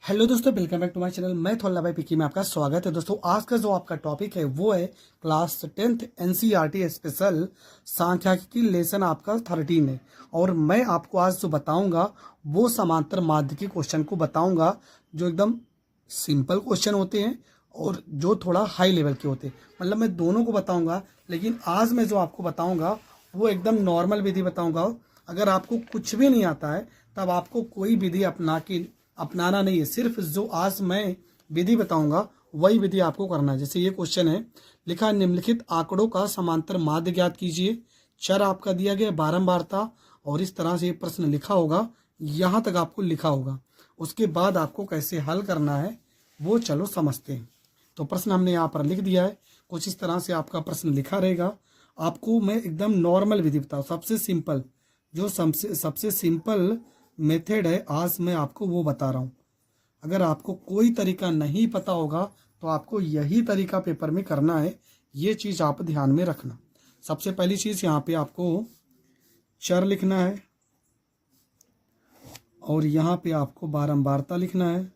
Hello दोस्तों, welcome back to my channel. मैं थोल्ला भाई पिकी में आपका स्वागत है। दोस्तों आज का जो आपका टॉपिक है वो है क्लास 10th एनसीईआरटी स्पेशल सांख्यिकी लेसन आपका 13 है। और मैं आपको आज जो बताऊंगा वो समांतर माध्य के क्वेश्चन को बताऊंगा, जो एकदम सिंपल क्वेश्चन होते हैं और जो थोड़ा हाई लेवल के होते हैं। मतलब मैं दोनों को बताऊंगा, लेकिन आज मैं जो आपको बताऊंगा वो एकदम नॉर्मल विधि बताऊंगा। अगर आपको कुछ भी नहीं आता है तब आपको कोई विधि अपनाना नहीं है। सिर्फ जो आज मैं विधि बताऊंगा वही विधि आपको करना है। जैसे ये क्वेश्चन है, लिखा निम्नलिखित आंकड़ों का समांतर माध्य ज्ञात कीजिए। चर आपका दिया गया बारंबारता, और इस तरह से ये प्रश्न लिखा होगा, यहाँ तक आपको लिखा होगा। उसके बाद आपको कैसे हल करना है वो चलो समझते हैं। तो प्रश्न हमने यहाँ पर लिख दिया है, कुछ इस तरह से आपका प्रश्न लिखा रहेगा। आपको मैं एकदम नॉर्मल विधि बताऊँ, सबसे सिंपल, जो सबसे सिंपल मेथड है आज मैं आपको वो बता रहा हूँ। अगर आपको कोई तरीका नहीं पता होगा तो आपको यही तरीका पेपर में करना है। ये चीज़ आप ध्यान में रखना। सबसे पहली चीज़ यहाँ पे आपको चर लिखना है, और यहाँ पे आपको बारंबारता लिखना है,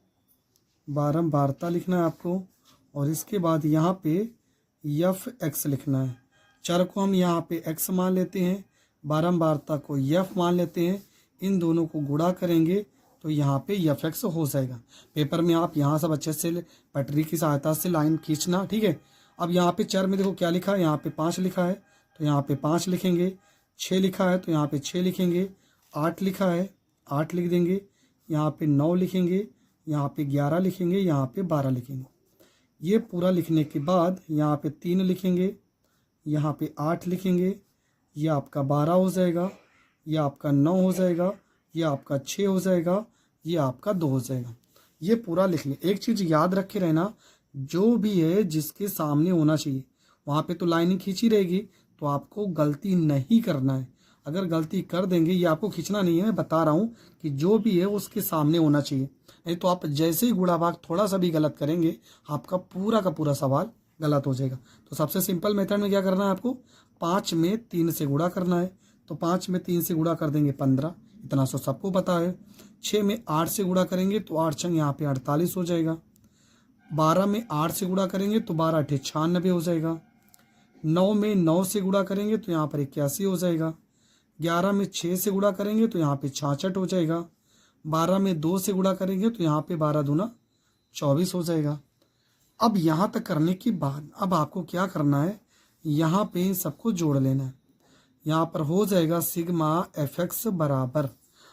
बारंबारता लिखना है आपको। और इसके बाद यहाँ पे यफ एक्स लिखना है। चर को हम यहाँ पे एक्स मान लेते हैं, बारंबारता को यफ मान लेते हैं। इन दोनों को गुणा करेंगे तो यहाँ पे यफ एक्स हो जाएगा। पेपर में आप यहाँ सब अच्छे से पटरी की सहायता से लाइन खींचना, ठीक है। अब यहाँ पे चर में देखो क्या लिखा है, यहाँ पे 5 लिखा है तो यहाँ पे 5 लिखेंगे। 6 लिखा है तो यहाँ पे 6 लिखेंगे। 8 लिखा है 8 लिख देंगे। यहाँ पे 9 लिखेंगे, यहाँ पे 11 लिखेंगे, यहाँ पे 12 लिखेंगे। ये पूरा लिखने के बाद यहाँ पे 3 लिखेंगे, यहाँ पे 8 लिखेंगे। ये आपका 12 हो जाएगा, ये आपका 9 हो जाएगा, ये आपका 6 हो जाएगा, ये आपका 2 हो जाएगा। ये पूरा लिख लें। एक चीज़ याद रखे रहना, जो भी है जिसके सामने होना चाहिए वहाँ पे तो लाइनिंग खींची रहेगी, तो आपको गलती नहीं करना है। अगर गलती कर देंगे, ये आपको खींचना नहीं है, मैं बता रहा हूँ कि जो भी है उसके सामने होना चाहिए। नहीं तो आप जैसे ही गुणा भाग थोड़ा सा भी गलत करेंगे, आपका पूरा का पूरा सवाल गलत हो जाएगा। तो सबसे सिंपल मेथड में क्या करना है आपको, 5 में 3 से गुणा करना है। तो 5 में 3 से गुणा कर देंगे 15, इतना सो सबको पता है। 6 में 8 से गुणा करेंगे तो 8 छंग यहाँ पे 48 हो जाएगा। 12 में 8 से गुणा करेंगे तो 12 अठे 96 हो जाएगा। 9 में 9 से गुणा करेंगे तो यहाँ पर 81 हो जाएगा। 11 में 6 से गुणा करेंगे तो यहाँ पे 66 हो जाएगा। 12 में 2 से गुणा करेंगे तो यहाँ पे 12 दूना 24 हो जाएगा। अब यहाँ तक करने के बाद अब आपको क्या करना है, यहाँ पे इन सबको जोड़ लेना है। यहाँ पर हो जाएगा सिग्मा एफ एक्स बराबर।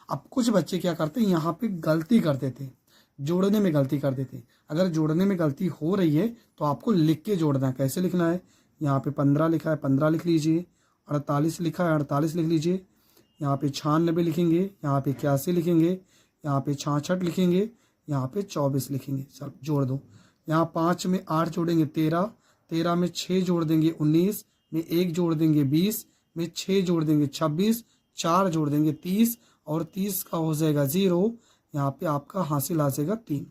अब कुछ बच्चे क्या करते हैं, यहाँ पे गलती कर देते हैं, जोड़ने में गलती कर देते हैं। अगर जोड़ने में गलती हो रही है तो आपको लिख के जोड़ना है। कैसे लिखना है, यहाँ पे 15 लिखा है 15 लिख लीजिए। 48 लिखा है 48 लिख लीजिए। यहाँ पे 96 लिखेंगे, यहाँ पे 81 लिखेंगे, यहाँ पे 66 लिखेंगे, यहाँ पे 24 लिखेंगे। चल जोड़ दो। यहाँ 5 में 8 जोड़ेंगे 13, 13 में 6 जोड़ देंगे 19, में 1 जोड़ देंगे 20, में 6 जोड़ देंगे 26, 4 जोड़ देंगे 30, और 30 का हो जाएगा 0। यहाँ पे आपका हासिल आ जाएगा 3।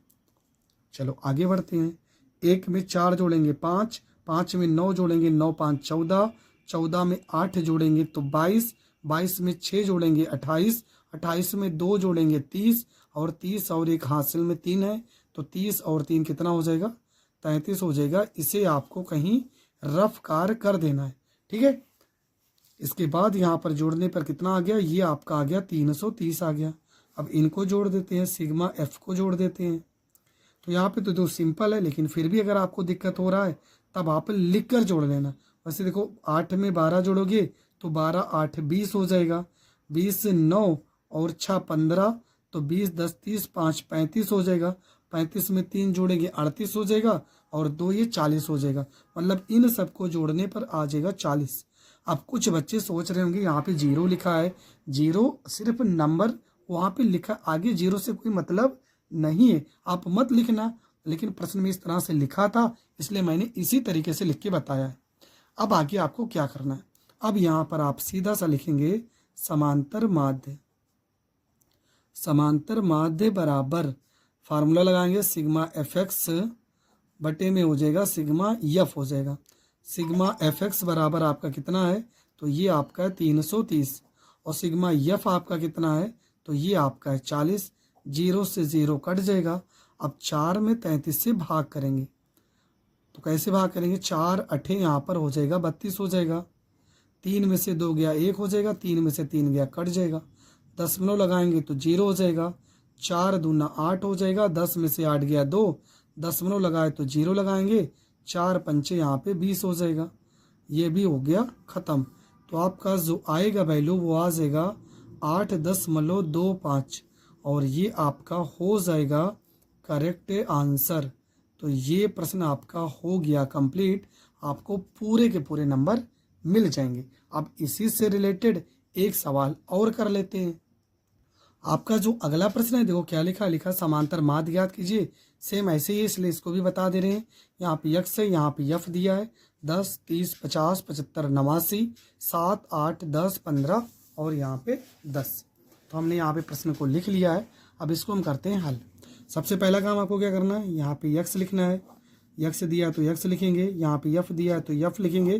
चलो आगे बढ़ते हैं। 1 में 4 जोड़ेंगे 5, 5 में 9 जोड़ेंगे 9 5 14, 14 में 8 जोड़ेंगे तो 22, 22 में 6 जोड़ेंगे 28, 28 में 2 जोड़ेंगे 30, और 30 और 1 हासिल में 3 है तो 30 और 3 कितना हो जाएगा, 33 हो जाएगा। इसे आपको कहीं रफ कार कर देना है, ठीक है। इसके बाद यहाँ पर जोड़ने पर कितना आ गया, ये आपका आ गया 330 आ गया। अब इनको जोड़ देते हैं, सिग्मा एफ को जोड़ देते हैं। तो यहाँ पे तो जो सिंपल है, लेकिन फिर भी अगर आपको दिक्कत हो रहा है तब आप लिख कर जोड़ लेना। वैसे देखो 8 में 12 जोड़ोगे तो 12 8 20 हो जाएगा। 20 से 9 और 6 15, तो 20 10 30 5 35 हो जाएगा। 35 में 3 जोड़ेंगे 38 हो जाएगा, और 2 ये 40 हो जाएगा। मतलब इन सबको जोड़ने पर आ जाएगा 40। अब कुछ बच्चे सोच रहे होंगे यहाँ पे 0 लिखा है, 0 सिर्फ नंबर वहाँ पे लिखा, आगे 0 से कोई मतलब नहीं है, आप मत लिखना। लेकिन प्रश्न में इस तरह से लिखा था, इसलिए मैंने इसी तरीके से लिख के बताया है। अब आगे आपको क्या करना है, अब यहाँ पर आप सीधा सा लिखेंगे समांतर माध्य। समांतर माध्य बराबर फार्मूला लगाएंगे, सिग्मा एफ एक्स बटे में हो जाएगा सिग्मा एफ हो जाएगा। सिग्मा एफ एक्स बराबर आपका कितना है, तो ये आपका है 330, और सिग्मा एफ आपका कितना है, तो ये आपका है 40। जीरो से जीरो कट जाएगा। अब 4 में 33 से भाग करेंगे, तो कैसे भाग करेंगे, 4 अठे यहाँ पर हो जाएगा 32 हो जाएगा। 3 में से 2 गया 1 हो जाएगा, 3 में से 3 गया कट जाएगा। दशमलव लगाएंगे तो 0 हो जाएगा। 4 दूना 8 हो जाएगा, 10 में से 8 गया 2, दशमलव लगाए तो 0 लगाएंगे, 4 पंचे यहाँ पे 20 हो जाएगा। ये भी हो गया ख़त्म। तो आपका जो आएगा वैल्यू वो आ जाएगा 8.25 और ये आपका हो जाएगा करेक्ट आंसर। तो ये प्रश्न आपका हो गया कंप्लीट, आपको पूरे के पूरे नंबर मिल जाएंगे। अब इसी से रिलेटेड एक सवाल और कर लेते हैं। आपका जो अगला प्रश्न है देखो क्या लिखा समांतर माध्य ज्ञात कीजिए। सेम ऐसे ही, इसलिए इसको भी बता दे रहे हैं। यहाँ पे यक्स है, यहाँ पे यफ दिया है 10, 30, 50, 75, 89, 7, 8, 10, 15 और यहाँ पे 10। तो हमने यहाँ पे प्रश्न को लिख लिया है। अब इसको हम करते हैं हल। सबसे पहला काम आपको क्या करना है, यहाँ पे यक्स लिखना है। यक्स दिया तो यक्स लिखेंगे, यहाँ पे यफ दिया है तो यफ लिखेंगे,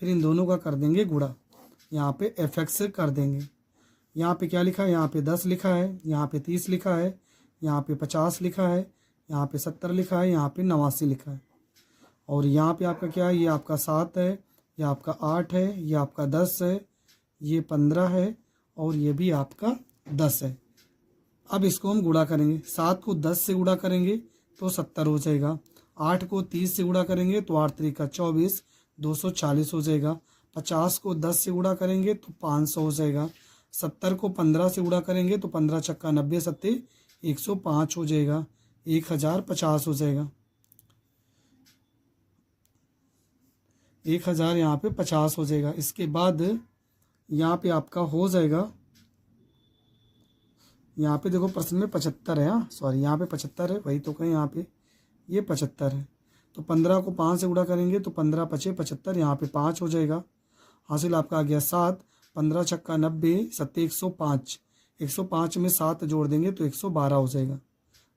फिर इन दोनों का कर देंगे गुणा, यहाँ पे एफ एक्स कर देंगे। यहाँ पे क्या लिखा है, यहाँ पे 10 लिखा है, यहाँ पे 30 लिखा है, यहाँ पे 50 लिखा है, यहाँ पे 70 लिखा है, यहाँ पे 89 लिखा है। और यहाँ पे आपका क्या है, ये आपका 7 है, ये आपका 8 है, ये आपका 10 है, ये 15 है और ये भी आपका 10 है। अब इसको हम गुणा करेंगे। 7 को 10 से गुणा करेंगे तो 70 हो जाएगा। 8 को 30 से गुणा करेंगे तो 8 3 का 24, 240 हो जाएगा। 50 को 10 से गुणा करेंगे तो 500 हो जाएगा। 70 को 15 से गुणा करेंगे तो 15 छक्का 90 सत्ते 105 हो जाएगा, 1050 हो जाएगा। 1000 यहाँ पे 50 हो जाएगा। इसके बाद यहाँ पे आपका हो जाएगा, यहाँ पे देखो प्रश्न में 75 है, हाँ सॉरी यहाँ पे 75 है, वही तो कहें यहाँ पे ये 75 है। तो 15 को 5 से गुणा करेंगे तो 15 पचे 75, यहाँ पे 5 हो जाएगा। हासिल आपका आ गया 7, 15 छक्का 90 सत्ते 105, 105 में 7 जोड़ देंगे तो 112 हो जाएगा।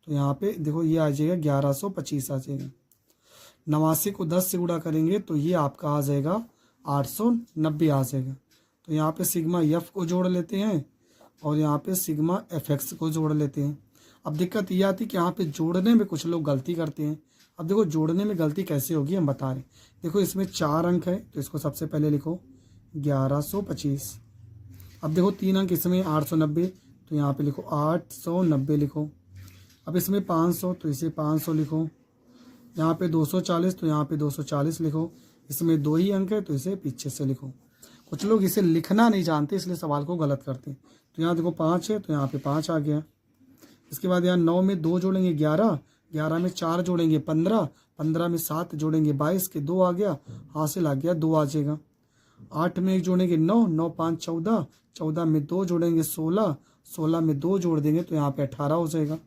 तो यहाँ पे देखो ये आ जाएगा 1125 आ जाएगा। 89 को 10 से गुणा करेंगे तो ये आपका आ जाएगा 890 आ जाएगा। तो यहाँ पे सिग्मा एफ को जोड़ लेते हैं और यहाँ पे सिग्मा एफ एक्स को जोड़ लेते हैं। अब दिक्कत ये आती है कि यहाँ पे जोड़ने में कुछ लोग गलती करते हैं। अब देखो जोड़ने में गलती कैसे होगी हम बता रहे हैं। देखो इसमें 4 अंक है तो इसको सबसे पहले लिखो 1125। अब देखो 3 अंक इसमें 890 तो यहाँ पे लिखो 890 लिखो। अब इसमें 500 तो इसे 500 लिखो। यहाँ पे 240 तो यहाँ पे 240 लिखो। इसमें 2 ही अंक है तो इसे पीछे से लिखो। कुछ लोग इसे लिखना नहीं जानते इसलिए सवाल को गलत करते हैं। तो यहाँ देखो 5 है तो यहाँ पे 5 आ गया। इसके बाद यहाँ 9 में 2 जोड़ेंगे 11, 11 में 4 जोड़ेंगे 15, 15 में 7 जोड़ेंगे 22 के 2 आ गया, हासिल आ गया 2 आ जाएगा। 8 में 1 जोड़ेंगे 9, 9 5 14, 14 में 2 जोड़ेंगे 16, 16 में 2 जोड़ देंगे तो यहाँ पे 18 हो जाएगा,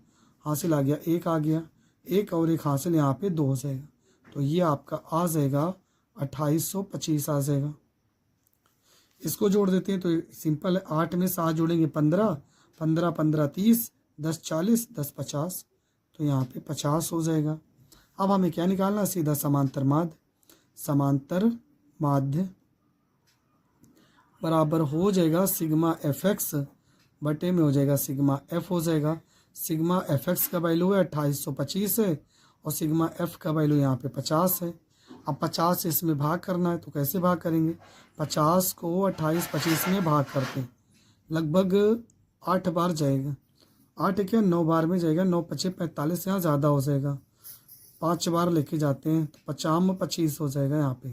हासिल आ गया 1 आ गया। 1 और 1 हासिल यहाँ पे 2 हो जाएगा। तो ये आपका आ जाएगा 2825 आ जाएगा। इसको जोड़ देते हैं तो सिंपल है। 8 में 7 जोड़ेंगे 15, 15 15 30, 10 40, 10 50 तो यहाँ पे 50 हो जाएगा। अब हमें क्या निकालना, सीधा समांतर माध्य। समांतर माध्य बराबर हो जाएगा सिग्मा एफ एक्स बटे में हो जाएगा सिग्मा एफ हो जाएगा। सिग्मा एफ एक्स का वैल्यू है 2825 है और सिग्मा एफ का वैल्यू यहाँ पे 50 है। अब 50 से इसमें भाग करना है तो कैसे भाग करेंगे, 50 को 28 25 में भाग करते हैं, लगभग 8 बार जाएगा। 8 क्या 9 बार में जाएगा, 9 पचे 45, यहाँ ज़्यादा हो जाएगा। 5 बार लेके जाते हैं तो 50 25 हो जाएगा। यहाँ पे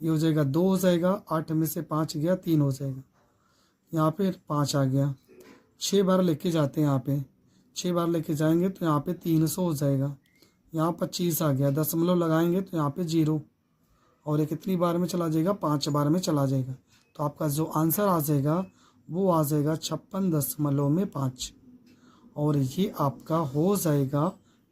ये हो जाएगा 2 हो जाएगा। 8 में से 5 गया 3 हो जाएगा, यहाँ पे 5 आ गया। 6 बार लेके जाते हैं, यहाँ पे 6 बार लेके जाएंगे तो यहाँ पे 300 हो जाएगा, यहाँ 25 आ गया। दशमलव लगाएंगे तो यहाँ पे 0 और ये कितनी बार में चला जाएगा, 5 बार में चला जाएगा। तो आपका जो आंसर आ जाएगा वो आ जाएगा 56.5 और ये आपका हो जाएगा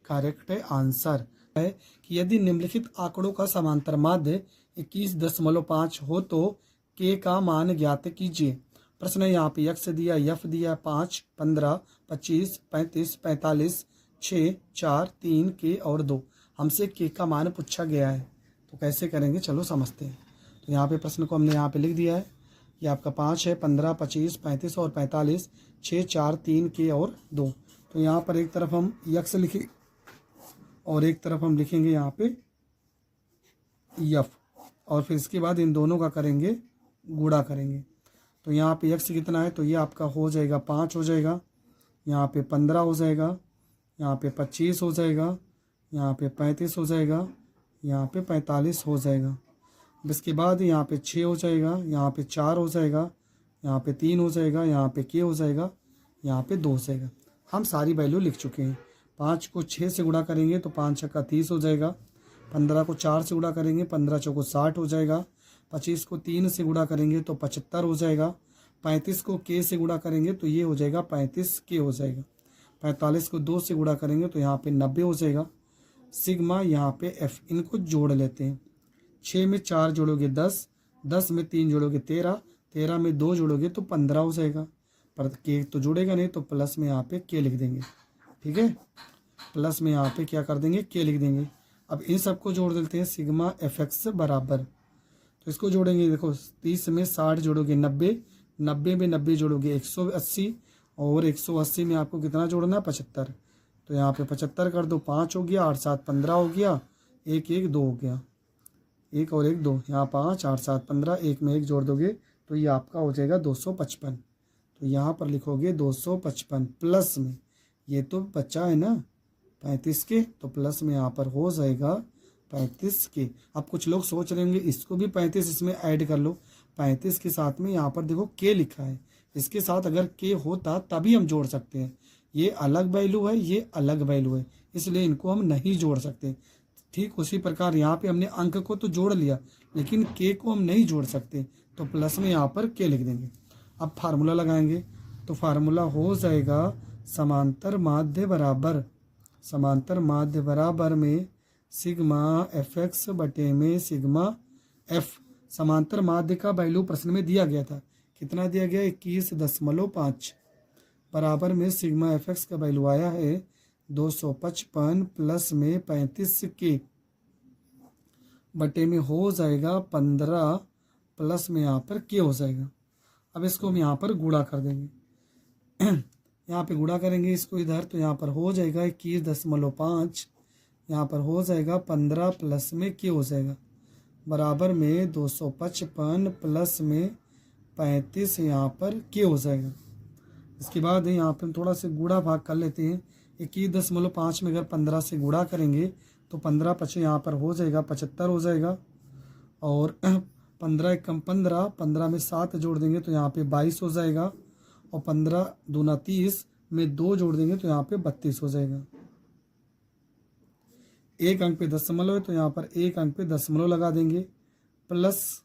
करेक्ट आंसर है कि यदि निम्नलिखित आंकड़ों का समांतर माध्य 21.5 हो तो के का मान ज्ञात कीजिए। प्रश्न है यहाँ पे एक्स दिया, एफ दिया 5, 15, 25, 35, 45, 6, 4, 3 के और 2। हमसे के का मान पूछा गया है तो कैसे करेंगे, चलो समझते हैं। तो यहाँ पे प्रश्न को हमने यहाँ पे लिख दिया है। ये आपका 5 है, 15, 25, 35 और 45, 6, 4, 3 के और 2। तो यहाँ पर एक तरफ हम यक्स लिखेंगे और एक तरफ हम लिखेंगे यहाँ पे यफ, और फिर इसके बाद इन दोनों का करेंगे गुणा करेंगे। तो यहाँ पे यक्स कितना है, तो ये आपका हो जाएगा 5 हो जाएगा, यहाँ पे 15 हो जाएगा, यहाँ पे 25 हो जाएगा, यहाँ पे 35 हो जाएगा, यहाँ पे 45 हो जाएगा। अब इसके बाद यहाँ पे 6 हो जाएगा, यहाँ पे 4 हो जाएगा, यहाँ पे 3 हो जाएगा, यहाँ पे के हो जाएगा, यहाँ पे 2 हो जाएगा। हम सारी वैल्यू लिख चुके हैं। 5 को 6 से गुणा करेंगे तो 5 छक्का 30 हो जाएगा, 15 को 4 से गुणा करेंगे 15 चौको 60 हो जाएगा, 25 को 3 से गुणा करेंगे तो 75 हो जाएगा, 35 को के से गुणा करेंगे तो ये हो जाएगा 35 के हो जाएगा, 45 को 2 से गुणा करेंगे तो यहाँ पे 90 हो जाएगा। सिग्मा यहाँ पे एफ, इनको जोड़ लेते हैं। 6 में 4 जोड़ोगे 10, 10 में 3 जोड़ोगे 13, 13 में 2 जोड़ोगे तो 15 हो जाएगा, पर के तो जुड़ेगा नहीं तो प्लस में यहाँ पे के लिख देंगे। ठीक है, प्लस में यहाँ पे क्या कर देंगे, के लिख देंगे। अब इन सबको जोड़ देते हैं। सिग्मा एफ एक्स बराबर, तो इसको जोड़ेंगे। देखो 30 में 60 जोड़ोगे 90, 90 में 90 जोड़ोगे 180, और 180 में आपको कितना जोड़ना है 75। तो यहाँ पे 75 कर दो, 5 हो गया, 8 7 15 हो गया, 1 1 2 हो गया, 1 और 1 2, यहाँ 5 8 7 15, 1 में 1 जोड़ दोगे तो ये आपका हो जाएगा 255। तो यहाँ पर लिखोगे 255 प्लस में ये तो बचा है ना 35 के, तो प्लस में यहाँ पर हो जाएगा 35 के। अब कुछ लोग सोच रहे होंगे इसको भी 35 इसमें ऐड कर लो। 35 के साथ में यहाँ पर देखो के लिखा है, इसके साथ अगर के होता तभी हम जोड़ सकते हैं। ये अलग वैल्यू है, ये अलग वैल्यू है, इसलिए इनको हम नहीं जोड़ सकते। ठीक उसी प्रकार यहाँ पे हमने अंक को तो जोड़ लिया लेकिन के को हम नहीं जोड़ सकते, तो प्लस में यहाँ पर के लिख देंगे। अब फार्मूला लगाएंगे तो फार्मूला हो जाएगा समांतर माध्य बराबर, समांतर माध्य बराबर में सिग्मा एफ एक्स बटे में सिग्मा एफ। समांतर माध्य का वैल्यू प्रश्न में दिया गया था, कितना दिया गया 21.5 बराबर में सिग्मा एफ एक्स का वैल्यू आया है 255 प्लस में 35 के बटे में हो जाएगा 15 प्लस में यहाँ पर के हो जाएगा। अब इसको हम यहाँ पर गुणा कर देंगे। यहाँ पे गुणा करेंगे इसको इधर, तो यहाँ पर हो जाएगा 21.5, यहाँ पर हो जाएगा 15 प्लस में के हो जाएगा बराबर में 255 प्लस में 35 यहाँ पर के हो जाएगा। इसके बाद यहाँ पे हम थोड़ा से गुणा भाग कर लेते हैं। 21.5 में अगर 15 से गुणा करेंगे तो 15 पचे यहाँ पर हो जाएगा 75 हो जाएगा, और 15 कम 15, 15 में 7 जोड़ देंगे तो यहाँ पे 22 हो जाएगा, और 15 दूना 30 में 2 जोड़ देंगे तो यहाँ पे 32 हो जाएगा। एक अंक पे दशमलव है तो यहाँ पर एक अंक पे दशमलव लगा देंगे, प्लस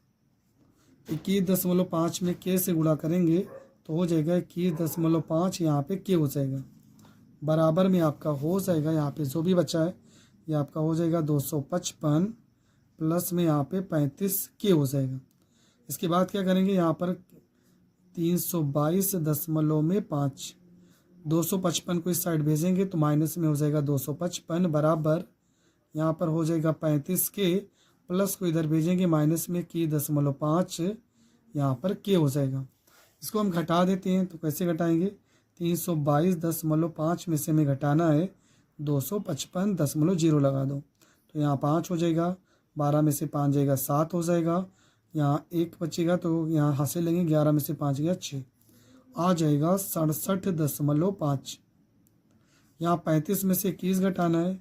21.5 में के से गुणा करेंगे तो हो जाएगा 21.5, यहाँ पे के हो जाएगा बराबर में आपका हो जाएगा, यहाँ पे जो भी बचा है ये आपका हो जाएगा 255 प्लस में यहाँ पे 35 के हो जाएगा। इसके बाद क्या करेंगे, यहाँ पर 322.5, 255 को इस साइड भेजेंगे तो माइनस में हो जाएगा 255 बराबर यहाँ पर हो जाएगा 35 के, प्लस को इधर भेजेंगे माइनस में 21.5, यहाँ पर के हो जाएगा। इसको हम घटा देते हैं, तो कैसे घटाएंगे, 322.5 में से हमें घटाना है 255.0 लगा दो तो यहाँ 5 हो जाएगा, 12 में से 5 जाएगा 7 हो जाएगा, यहाँ 1 बचेगा तो यहाँ हासिल लेंगे, 11 में से 5 गया 6 आ जाएगा 67.5। यहाँ 35 में से 21 घटाना है,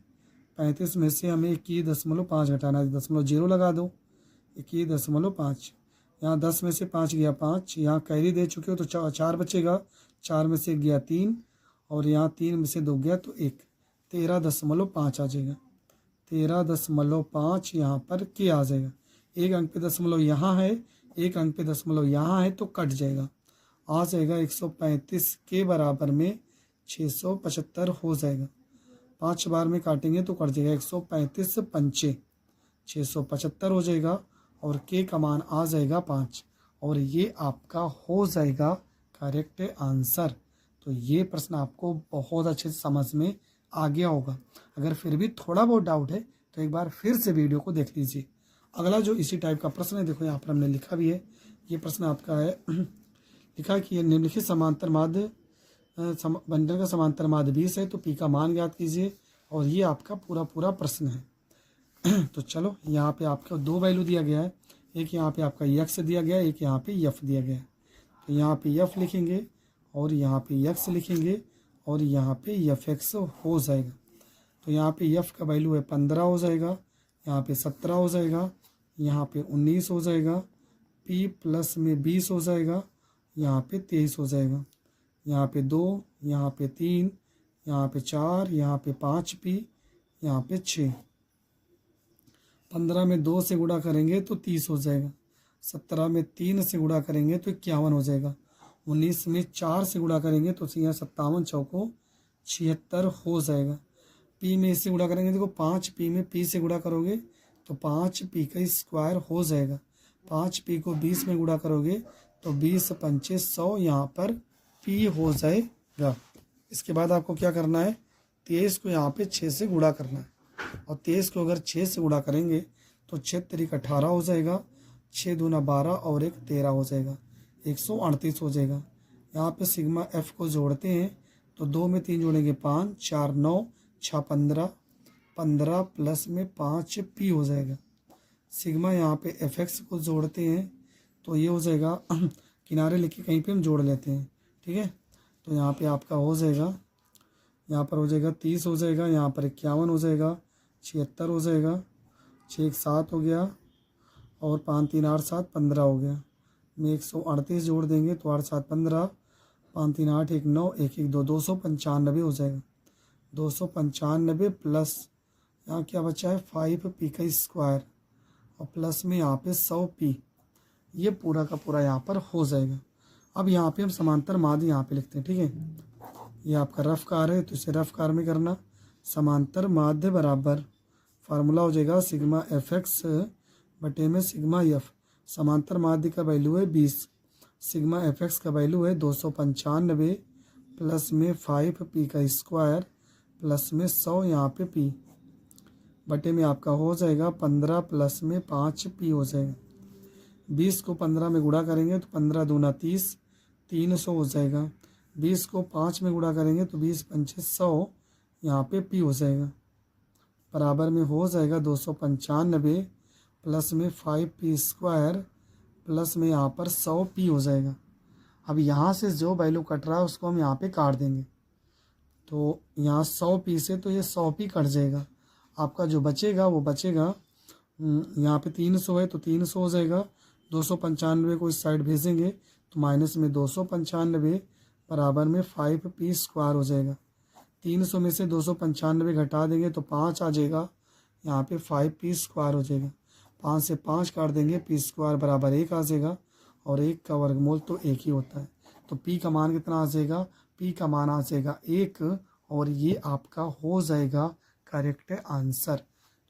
35 में से हमें 21.5 घटाना है, 0 लगा दो 21.5। यहाँ 10 में से 5 गया 5, यहाँ कैरी दे चुके हो तो 4 बचेगा, 4 में से गया 3, और यहाँ 3 में से 2 गया तो 1, 13.5 आ जाएगा, 13.5 यहाँ पर के आ जाएगा। एक अंक पे दशमलव यहाँ है, एक अंक पे दशमलव यहाँ है तो कट जाएगा, आ जाएगा 135 के बराबर में 675 हो जाएगा। 5 बार में काटेंगे तो कट जाएगा 135 पंचे 675 हो जाएगा, और के का मान आ जाएगा 5, और ये आपका हो जाएगा करेक्ट आंसर। तो ये प्रश्न आपको बहुत अच्छे से समझ में आ गया होगा। अगर फिर भी थोड़ा बहुत डाउट है तो एक बार फिर से वीडियो को देख लीजिए। अगला जो इसी टाइप का प्रश्न है, देखो यहाँ पर हमने लिखा भी है, ये प्रश्न आपका है, लिखा कि निम्नलिखित समांतर माध्य बंटन का समांतर माध्य 20 है, तो पी का मान ज्ञात कीजिए। और ये आपका पूरा पूरा प्रश्न है। तो चलो यहाँ पे आपको दो वैल्यू दिया गया है, एक यहाँ पे आपका यक्स दिया गया है, एक यहाँ पे यफ दिया गया है। तो यहाँ पे यफ लिखेंगे और यहाँ पे यक्स लिखेंगे और यहाँ पे यफ एक्स हो जाएगा। तो यहाँ पे यफ का वैल्यू है 15 हो जाएगा, यहाँ पे 17 हो जाएगा, यहाँ पे 19 हो जाएगा, पी प्लस में 20 हो जाएगा, यहाँ पे 23 हो जाएगा, यहाँ पे 2, यहाँ पे 3, यहाँ पे 4, यहाँ पे 5 पी, यहाँ पे 6। 15 में 2 से गुणा करेंगे तो 30 हो जाएगा, 17 में 3 से गुणा करेंगे तो 51 हो जाएगा, 19 में 4 से गुणा करेंगे तो यहाँ 57 चौको 76 हो जाएगा। पी में इससे गुणा करेंगे, देखो 5 पी में पी से गुणा करोगे तो 5 पी का स्क्वायर हो जाएगा, 5 पी को 20 में गुणा करोगे तो 20 पंचे 100, यहाँ पर पी हो जाएगा। इसके बाद आपको क्या करना है, 23 को यहाँ पे 6 से गुणा करना है, और 23 को अगर 6 से गुणा करेंगे तो 6 तरीक 18 हो जाएगा, 6 दूना 12 और 1 13 हो जाएगा, 138 हो जाएगा। यहाँ पे सिग्मा एफ को जोड़ते हैं तो 2 में 3 जोड़ेंगे 5, 4 9, 6 15, 15 प्लस में 5 पी हो जाएगा। सिग्मा यहाँ पे एफ एक्स को जोड़ते हैं तो ये हो जाएगा, किनारे लिखे कहीं पे हम जोड़ लेते हैं, ठीक है। तो यहाँ पे आपका हो जाएगा, यहाँ पर हो जाएगा 30 हो जाएगा, यहाँ पर 51 हो जाएगा, 76 हो जाएगा, 6 1 7 हो गया और 5 3 8 7 15 हो गया। में 138 जोड़ देंगे तो 8 7 15, 5 3 8 1 9 1 1 2, 295 हो जाएगा। 295 प्लस यहाँ क्या बचा है 5 पी का स्क्वायर और प्लस में यहाँ पे 100 पी, ये पूरा का पूरा यहाँ पर हो जाएगा। अब यहाँ पे हम समांतर माध्य यहाँ पे लिखते हैं, ठीक है। ये आपका रफ कार है तो इसे रफ कार में करना। समांतर माध्य बराबर फार्मूला हो जाएगा सिग्मा एफ एक्स बटे में सिग्मा एफ। समांतर माध्य का वैल्यू है 20, सिग्मा एफ एक्स का वैल्यू है 295 प्लस में 5 पी का स्क्वायर प्लस में 100 यहाँ पे पी बटे में आपका हो जाएगा 15 प्लस में 5 पी हो जाएगा। 20 को 15 में गुणा करेंगे तो 15 दूना 30, 300 हो जाएगा। 20 को 5 में गुणा करेंगे तो 20 पंचे 100, यहाँ पे पी हो जाएगा, बराबर में हो जाएगा 295 प्लस में 5 पी स्क्वायर प्लस में यहाँ पर 100 पी हो जाएगा। अब यहाँ से जो वैल्यू कट रहा है उसको हम यहाँ पे काट देंगे, तो यहाँ 100 पी से तो ये 100 पी कट जाएगा। आपका जो बचेगा वो बचेगा, यहाँ पे 300 है तो 300 हो जाएगा, 295 को इस साइड भेजेंगे तो माइनस में 295 बराबर में 5 पी स्क्वायर हो जाएगा। 300 में से 295 घटा देंगे तो 5 आ जाएगा, यहाँ पे 5 पी स्क्वायर हो जाएगा। 5 से 5 काट देंगे, पी स्क्वायर बराबर 1 आ जाएगा, और 1 का वर्गमूल तो 1 ही होता है। तो पी का मान कितना आ जाएगा, पी का मान आ जाएगा 1, और ये आपका हो जाएगा करेक्ट आंसर।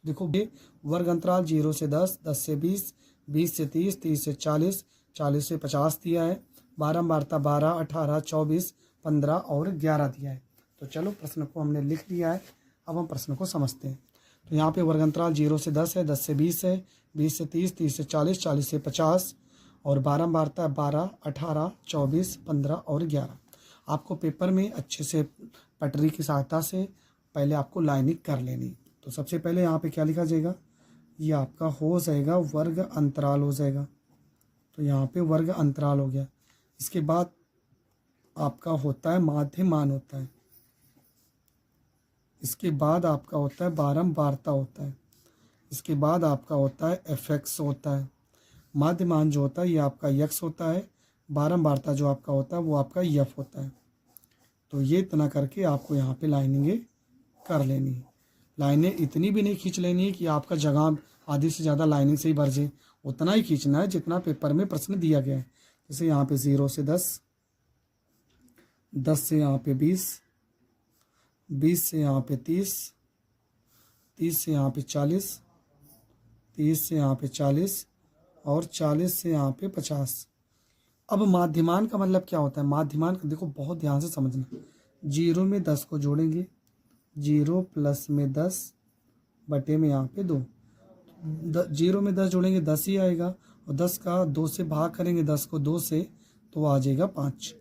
देखो ये वर्ग अंतराल 0 से 10, 10 से 20, 20 से 30, 30 से 40, 40 से 50 दिया है। बारंबारता 12, 18, 24, 15 और 11 दिया है। तो चलो प्रश्न को हमने लिख लिया है, अब हम प्रश्न को समझते हैं। तो यहाँ पे वर्ग अंतराल 0 से 10 है, 10 से 20 है, 20 से 30, 30 से 40, 40 से 50 और बारंबारता 12, 18, 24, 15 और 11। आपको पेपर में अच्छे से पटरी की सहायता से पहले आपको लाइनिंग कर लेनी। तो सबसे पहले यहाँ पे क्या लिखा जाएगा, ये आपका हो जाएगा वर्ग अंतराल हो जाएगा। तो यहाँ पे वर्ग अंतराल हो गया। इसके बाद आपका होता है माध्य मान होता है, इसके बाद आपका होता है बारंबारता होता है, इसके बाद आपका होता है एफ एक्स होता है। माध्य मान जो होता है ये आपका यक्स होता है, बारंबारता जो आपका होता है वो आपका यफ होता है। तो ये इतना करके आपको यहाँ पे लाइनिंगें कर लेनी है। लाइनें इतनी भी नहीं खींच लेनी है कि आपका जगह आधी से ज़्यादा लाइनिंग से ही भर जाए, उतना ही खींचना है जितना पेपर में प्रश्न दिया गया है। जैसे यहाँ पे 0 से 10, 10 से यहाँ पे 20, 20 से यहाँ पे 30, 30 से यहाँ पे 40, 30 से यहाँ पे 40 और 40 से यहाँ पे 50। अब माध्यमान का मतलब क्या होता है, माध्यमान का देखो बहुत ध्यान से समझना। 0 में 10 को जोड़ेंगे, 0 प्लस में 10 बटे में यहाँ पे 2। 0 में 10 जोड़ेंगे 10 ही आएगा, और 10 का 2 से भाग करेंगे 10 को 2 से तो आ जाएगा 5।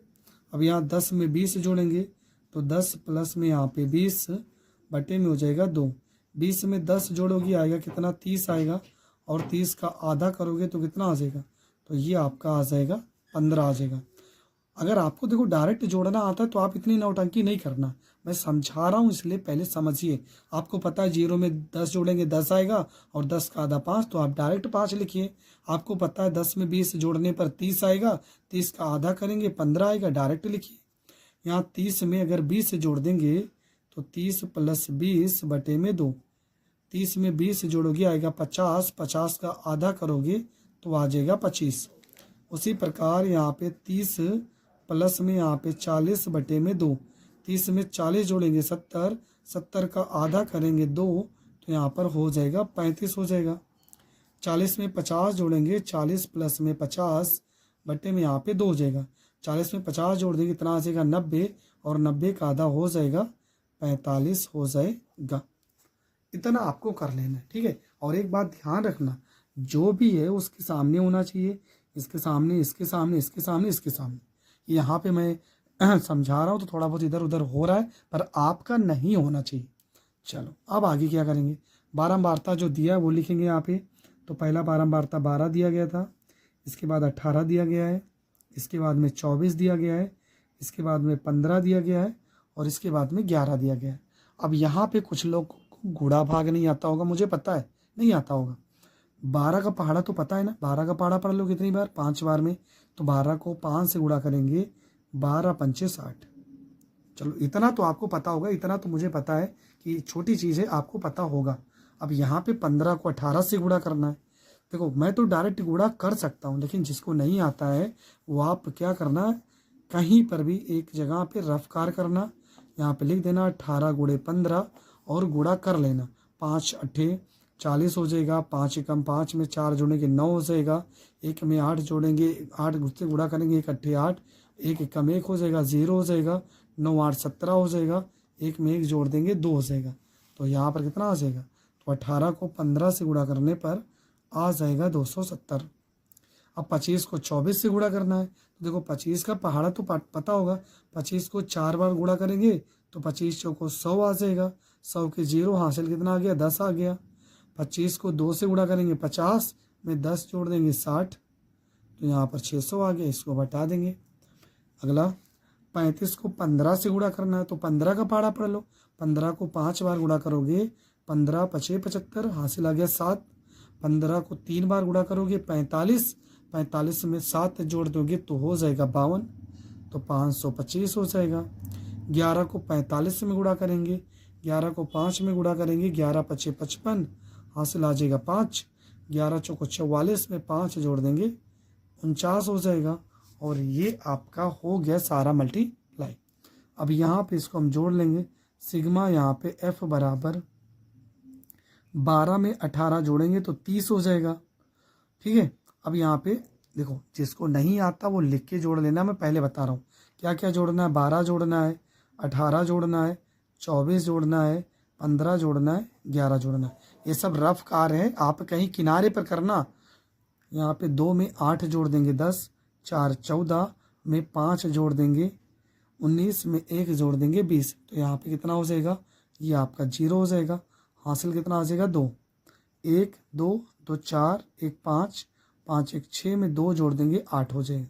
अब यहाँ 10 में 20 जोड़ेंगे तो 10 प्लस में यहाँ पे 20 बटे में हो जाएगा 2। 20 में 10 जोड़ोगे आएगा कितना, 30 आएगा, और 30 का आधा करोगे तो कितना आ जाएगा, तो ये आपका आ जाएगा 15 आ जाएगा। अगर आपको देखो डायरेक्ट जोड़ना आता है तो आप इतनी नौटंकी नहीं करना, मैं समझा रहा हूँ इसलिए पहले समझिए। आपको पता है 0 में 10 जोड़ेंगे 10 आएगा, और 10 का आधा 5, तो आप डायरेक्ट 5 लिखिए। आपको पता है 10 में 20 जोड़ने पर 30 आएगा, 30 का आधा करेंगे 15 आएगा, डायरेक्ट लिखिए। यहाँ 30 में अगर 20 जोड़ देंगे तो 30 प्लस 20 बटे में 2। 30 में 20 जोड़ोगे आएगा 50, 50 का आधा करोगे तो आ जाएगा 25। उसी प्रकार यहाँ पे 30 प्लस में यहाँ पे 40 बटे में 2। 30 में 40 जोड़ेंगे 70, 70 का आधा करेंगे 2, तो यहाँ पर हो जाएगा 35 हो जाएगा। 40 में 50 जोड़ेंगे, 40 प्लस में 50 बटे में यहाँ पे 2 हो जाएगा। 40 में 50 जोड़ देंगे कितना आ जाएगा 90, और 90 का आधा हो जाएगा 45 हो जाएगा। इतना आपको कर लेना है, ठीक है। और एक बात ध्यान रखना, जो भी है उसके सामने होना चाहिए, इसके सामने, इसके सामने, इसके सामने, इसके सामने। यहाँ पे मैं समझा रहा हूँ तो थोड़ा बहुत इधर उधर हो रहा है, पर आपका नहीं होना चाहिए। चलो अब आगे क्या करेंगे, बारंबारता जो दिया है वो लिखेंगे यहाँ पे। तो पहला बारंबारता 12 दिया गया था, इसके बाद 18 दिया गया है, इसके बाद में 24 दिया गया है, इसके बाद में 15 दिया गया है, और इसके बाद में 11 दिया गया है। अब यहाँ पे कुछ लोग को गुणा भाग नहीं आता होगा, मुझे पता है नहीं आता होगा। 12 का पहाड़ा तो पता है ना, 12 का पहाड़ा पढ़ लो कितनी बार, 5 बार में। तो 12 को 5 से गुणा करेंगे, 12 पंचे 60। चलो इतना तो आपको पता होगा, इतना तो मुझे पता है कि छोटी चीज़ है, आपको पता होगा। अब यहाँ पे 15 को 18 से गुणा करना है। देखो मैं तो डायरेक्ट गुणा कर सकता हूँ, लेकिन जिसको नहीं आता है वो आप क्या करना है, कहीं पर भी एक जगह पे रफकार करना, यहाँ पे लिख देना 18 गुणे 15 और गुणा कर लेना। 5 अट्ठे 40 हो जाएगा, 5 एकम 5 में 4 जोड़ेंगे 9 हो जाएगा, 1 में 8 जोड़ेंगे, 8 से गुणा करेंगे 1 अट्ठे 8, 1 एकम 1 हो जाएगा, 0 हो जाएगा, 9 8 17 हो जाएगा, 1 में 1 जोड़ देंगे 2 हो जाएगा। तो यहाँ पर कितना आ जाएगा, तो 18 को 15 से गुणा करने पर आ जाएगा 270। अब 25 को 24 से गुणा करना है, तो देखो 25 का पहाड़ा तो पता होगा। 25 को 4 बार गुणा करेंगे तो 25 चौको 100 आ जाएगा, 100 के 0 हासिल कितना आ गया, 10 आ गया। 25 को 2 से गुणा करेंगे 50 में 10 जोड़ देंगे 60, तो यहाँ पर 600 आ गया, इसको बता देंगे। अगला 35 को 15 से गुणा करना है, तो 15 का पहाड़ा पढ़ लो। 15 को 5 बार गुणा करोगे, 15 पचे 75 हासिल आ गया 7। 15 को 3 बार गुणा करोगे 45, 45 में 7 जोड़ दोगे तो हो जाएगा 52, तो 525 हो जाएगा। 11 को 45 में गुणा करेंगे, 11 को 5 में गुणा करेंगे, 11 पचे 55 हासिल आ जाएगा 5। 11 चौको 44 में 5 जोड़ देंगे 49 हो जाएगा, और ये आपका हो गया सारा मल्टीप्लाई। अब यहाँ पे इसको हम जोड़ लेंगे, सिग्मा यहाँ पे F बराबर 12 में 18 जोड़ेंगे तो 30 हो जाएगा, ठीक है। अब यहाँ पे देखो जिसको नहीं आता वो लिख के जोड़ लेना, मैं पहले बता रहा हूँ क्या क्या जोड़ना है। 12 जोड़ना है, 18 जोड़ना है, 24 जोड़ना है, 15 जोड़ना है, 11 जोड़ना है। ये सब रफ कार्य है, आप कहीं किनारे पर करना। यहाँ पे 2 में 8 जोड़ देंगे 10, 4 14 में 5 जोड़ देंगे 19 में 1 जोड़ देंगे 20, तो यहाँ पे कितना हो जाएगा, ये आपका 0 हो जाएगा। हासिल कितना आ जाएगा 2, 1 2 2 4 1 5 5 1 6 में 2 जोड़ देंगे 8 हो जाएगा,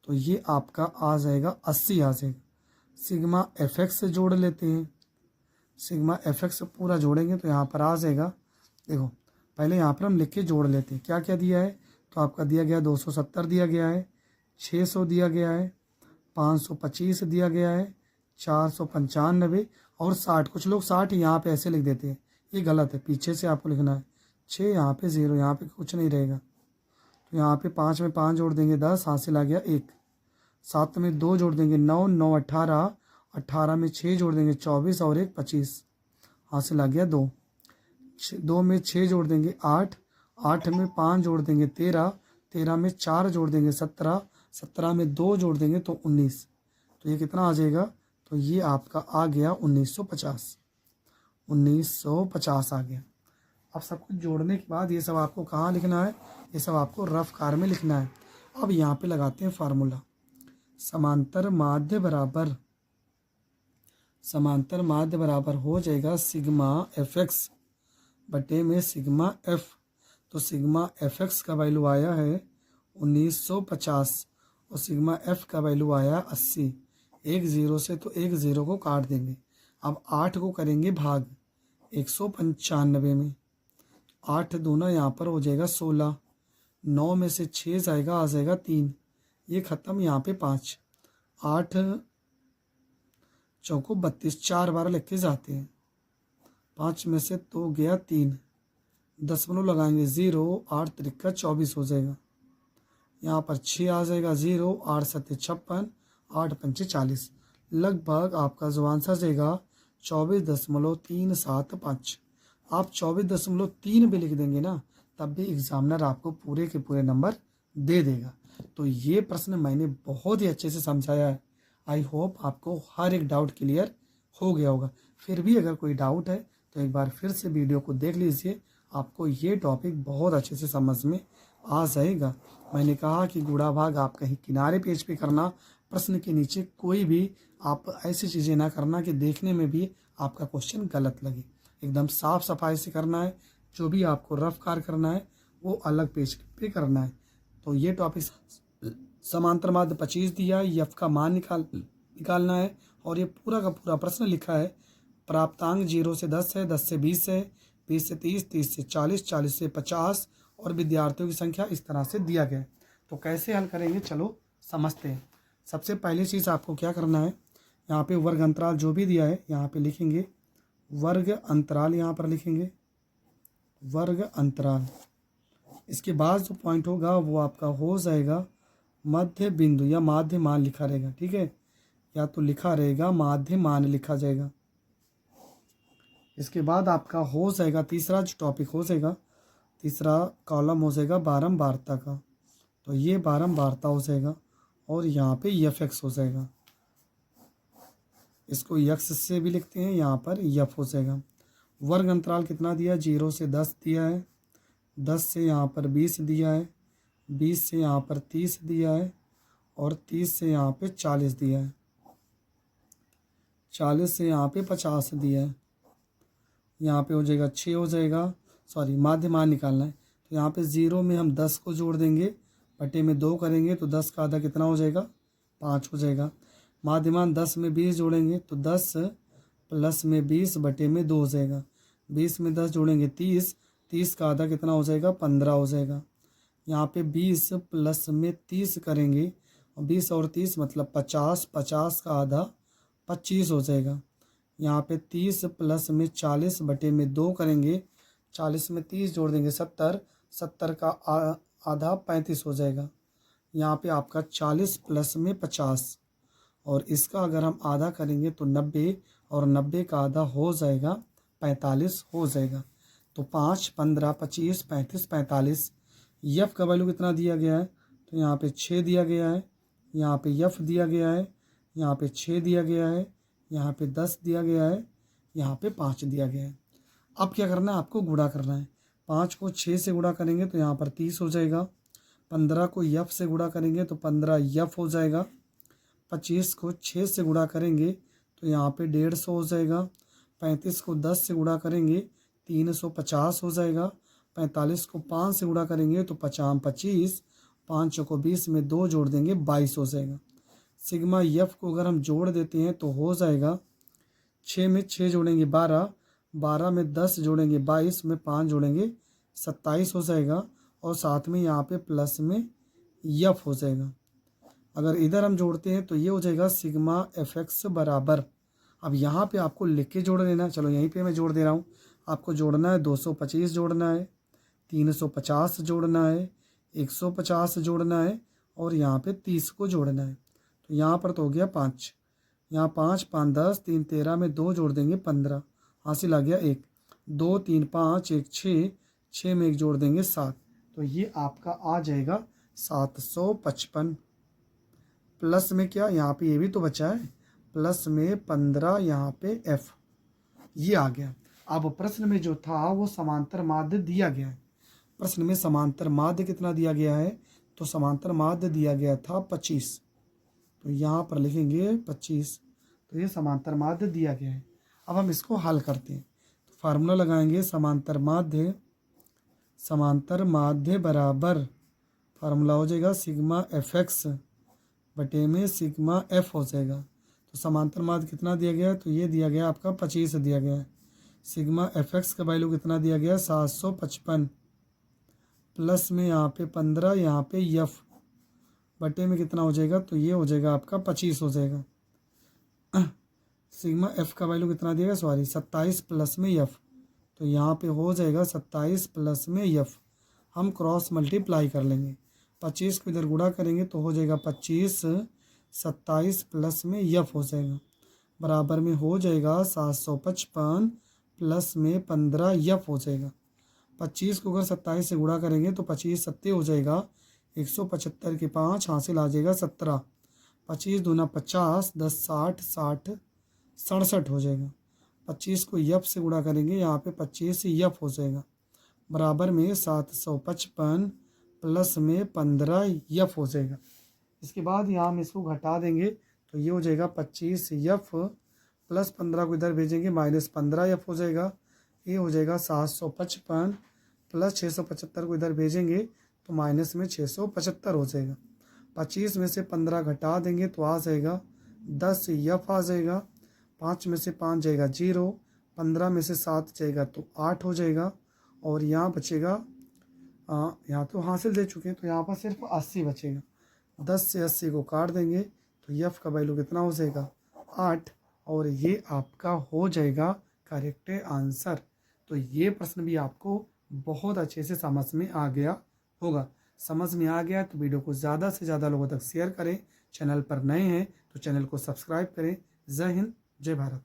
तो ये आपका आ जाएगा 80 आ जाएगा। सिग्मा FX से जोड़ लेते हैं, सिग्मा FX पूरा जोड़ेंगे तो यहाँ पर आ जाएगा। देखो पहले यहाँ पर हम लिख के जोड़ लेते हैं क्या क्या दिया है। तो आपका दिया गया 270 दिया गया है, 600 दिया गया है, 525 दिया गया है, 495 और 60। कुछ लोग 60 यहाँ पे ऐसे लिख देते हैं, ये गलत है, पीछे से आपको लिखना है। 6 यहाँ पे 0, यहाँ पे कुछ नहीं रहेगा, तो यहाँ पे 5 में 5 जोड़ देंगे 10 हासिल आ गया 1। 7 में 2 जोड़ देंगे 9, 9 18, 18 में 6 जोड़ देंगे 24 और 1 25 हासिल आ गया 2। 2 में 6 जोड़ देंगे 8, 8 में 5 जोड़ देंगे 13, 13 में 4 जोड़ देंगे 17, 17 में 2 जोड़ देंगे तो 19, तो ये कितना आ जाएगा, तो ये आपका आ गया 1950, 1950 आ गया। अब सब कुछ जोड़ने के बाद ये सब आपको कहाँ लिखना है, ये सब आपको रफ कार में लिखना है। अब यहाँ पे लगाते हैं फार्मूला। समांतर माध्य बराबर हो जाएगा सिग्मा एफ एक्स बटे में सिग्मा एफ। तो सिग्मा एफ एक्स का वैल्यू आया है 1950 और सिग्मा एफ का वैल्यू आया 80। एक ज़ीरो से तो एक ज़ीरो को काट देंगे। अब 8 को करेंगे भाग 195 में, 8 दूना यहाँ पर हो जाएगा 16, 9 में से 6 जाएगा, आ जाएगा 3, ये ख़त्म, यहाँ पे 5, 8 चौको 32, 4 बार लेके जाते हैं, 5 में से तो गया 3, दशमलव लगाएंगे 0, 8 त्रिका 24 हो जाएगा, यहाँ पर 6 आ जाएगा 0, 8 सत्ते 56, 8 पंचे 40। लगभग आपका जो आंसर जाएगा 24.375। आप 24.3 भी लिख देंगे ना, तब भी एग्जामिनर आपको पूरे के पूरे नंबर दे देगा। तो ये प्रश्न मैंने बहुत ही अच्छे से समझाया है। आई होप आपको हर एक डाउट क्लियर हो गया होगा। फिर भी अगर कोई डाउट है तो एक बार फिर से वीडियो को देख लीजिए, आपको ये टॉपिक बहुत अच्छे से समझ में आ जाएगा। मैंने कहा कि गुणा भाग आप कहीं किनारे पेज पे करना, प्रश्न के नीचे कोई भी आप ऐसी चीज़ें ना करना कि देखने में भी आपका क्वेश्चन गलत लगे। एकदम साफ सफाई से करना है। जो भी आपको रफ कार्य करना है वो अलग पेज पे करना है। तो ये टॉपिक समांतर माध्य 25 दिया है, एफ का मान निकालना है और ये पूरा का पूरा प्रश्न लिखा है। प्राप्तांक 0 से 10 है, 10 से 20 है, 20 से 30, 30 से 40, 40 से 50 और विद्यार्थियों की संख्या इस तरह से दिया गया है। तो कैसे हल करेंगे चलो समझते हैं। सबसे पहली चीज़ आपको क्या करना है, यहाँ पे वर्ग अंतराल जो भी दिया है यहाँ पे लिखेंगे, वर्ग अंतराल यहाँ पर लिखेंगे, वर्ग अंतराल। इसके बाद जो पॉइंट होगा वो आपका हो जाएगा मध्य बिंदु या माध्य मान लिखा रहेगा, ठीक है, या तो लिखा रहेगा माध्य मान लिखा जाएगा। इसके बाद आपका हो जाएगा तीसरा जो टॉपिक हो जाएगा, तीसरा कॉलम हो जाएगा बारंबारता का। तो ये बारंबारता हो जाएगा और यहाँ पे एफ एक्स हो जाएगा। इसको यक्स से भी लिखते हैं, यहाँ पर यफ हो जाएगा। वर्ग अंतराल कितना दिया, 0 से 10 दिया है, 10 से यहाँ पर 20 दिया है, 20 से यहाँ पर 30 दिया है और 30 से यहाँ पे 40 दिया है, 40 से यहाँ पे 50 दिया है। यहाँ पे हो जाएगा 6 हो जाएगा, सॉरी माध्य मान निकालना है। तो यहाँ पे 0 में हम 10 को जोड़ देंगे, बटे में 2 करेंगे तो 10 का आधा कितना हो जाएगा, 5 हो जाएगा। माध्यमान 10 में 20 जोड़ेंगे तो 10 प्लस में 20 बटे में 2 हो जाएगा। 20 में 10 जोड़ेंगे 30, 30 का आधा कितना हो जाएगा, 15 हो जाएगा। यहाँ पे 20 प्लस में 30 करेंगे, 20 और 30 मतलब 50, 50 का आधा 25 हो जाएगा। यहाँ पे 30 प्लस में 40 बटे में 2 करेंगे, 40 में 30 जोड़ देंगे 70, 70 का आधा 35 हो जाएगा। यहाँ पे आपका 40 प्लस में 50 और इसका अगर हम आधा करेंगे तो 90 और 90 का आधा हो जाएगा 45 हो जाएगा। तो 5, 15, 25, 35, 45। यफ का वैल्यू कितना दिया गया है, तो यहाँ पे 6 दिया गया है, यहाँ पे यफ दिया गया है, यहाँ पे 6 दिया गया है, यहाँ पे 10 दिया गया है, यहाँ पे 5 दिया गया है। अब क्या करना है, आपको गुणा करना है। 5 को 6 से गुणा करेंगे तो यहाँ पर 30 हो जाएगा, 15 को यफ से गुणा करेंगे तो 15 यफ हो जाएगा, 25 को 6 से गुणा करेंगे तो यहाँ पे 150 हो जाएगा, 35 को 10 से गुणा करेंगे 350 हो जाएगा, 45 को 5 से गुणा करेंगे तो 50 25, 5 को 20 में 2 जोड़ देंगे 22 हो जाएगा। सिग्मा यफ को अगर हम जोड़ देते हैं तो हो जाएगा 6 में 6 जोड़ेंगे 12, 12 में 10 जोड़ेंगे 22, में 5 जोड़ेंगे 27 हो जाएगा और साथ में यहाँ पे प्लस में यफ हो जाएगा। अगर इधर हम जोड़ते हैं तो ये हो जाएगा सिग्मा एफ एक्स बराबर, अब यहाँ पे आपको लिख के जोड़ लेना है। चलो यहीं पे मैं जोड़ दे रहा हूँ। आपको जोड़ना है 225 जोड़ना है, 350 जोड़ना है, 150 जोड़ना है और यहाँ पे 30 को जोड़ना है। तो यहाँ पर तो हो गया 5, यहाँ 5, 5, 10, 3, 13 में 2 जोड़ देंगे 15, हासिल आ गया 1, 2, 3, 5, 1, 6, 6 में 1 जोड़ देंगे 7। तो ये आपका आ जाएगा 755। प्लस में क्या, यहाँ पे ये भी तो बचा है, प्लस में 15 यहाँ पे एफ, ये आ गया। अब प्रश्न में जो था वो समांतर माध्य दिया गया है। प्रश्न में समांतर माध्य कितना दिया गया है, तो समांतर माध्य दिया गया था 25। तो यहाँ पर लिखेंगे 25। तो ये समांतर माध्य दिया गया है। अब हम इसको हल करते हैं। तो फार्मूला लगाएंगे समांतर माध्य बराबर, फार्मूला हो जाएगा सिग्मा एफ एक्स बटे में सिग्मा एफ हो जाएगा। तो समांतर माध्य कितना दिया गया है, तो ये दिया गया आपका 25 दिया गया है। सिग्मा एफ एक्स का वैल्यू कितना दिया गया है 755, प्लस में यहाँ पे 15, यहाँ पे यफ बटे में कितना हो जाएगा, तो ये हो जाएगा आपका 25 हो जाएगा। सिग्मा एफ का वैल्यू कितना दिया गया, सॉरी 27 प्लस में यफ, तो यहाँ पे हो जाएगा 27 प्लस में यफ। हम क्रॉस मल्टीप्लाई कर लेंगे, 25 को इधर गुणा करेंगे तो हो जाएगा 25, 27 प्लस में यफ हो जाएगा, बराबर में हो जाएगा 755 प्लस में 15 यफ हो जाएगा। 25 को अगर 27 से गुणा करेंगे तो 25 सत्ते हो जाएगा, 175 के 5 हासिल आ जाएगा 17, 25 दूना 50, 10 60, 60 67 हो जाएगा। 25 को यफ से गुणा करेंगे, यहाँ पे 25 यफ हो जाएगा, बराबर में 755 प्लस में 15 यफ हो जाएगा। इसके बाद यहाँ हम इसको घटा देंगे तो ये हो जाएगा 25 यफ प्लस 15 को इधर भेजेंगे माइनस 15 यफ हो जाएगा। ये हो जाएगा 755 प्लस 675 को इधर भेजेंगे तो माइनस में 675 हो जाएगा। 25 में से 15 घटा देंगे तो आ जाएगा 10 यफ आ जाएगा। 5 में से 5 जाएगा 0, 15 में से 7 जाएगा तो 8 हो जाएगा। और यहाँ बचेगा, यहाँ तो हासिल दे चुके हैं तो यहाँ पर सिर्फ 80 बचेगा। 10 से 80 को काट देंगे तो यफ का वैल्यू कितना हो जाएगा 8, और ये आपका हो जाएगा करेक्ट आंसर। तो ये प्रश्न भी आपको बहुत अच्छे से समझ में आ गया होगा। समझ में आ गया तो वीडियो को ज़्यादा से ज़्यादा लोगों तक शेयर करें। चैनल पर नए हैं तो चैनल को सब्सक्राइब करें। जय हिंद, जय भारत।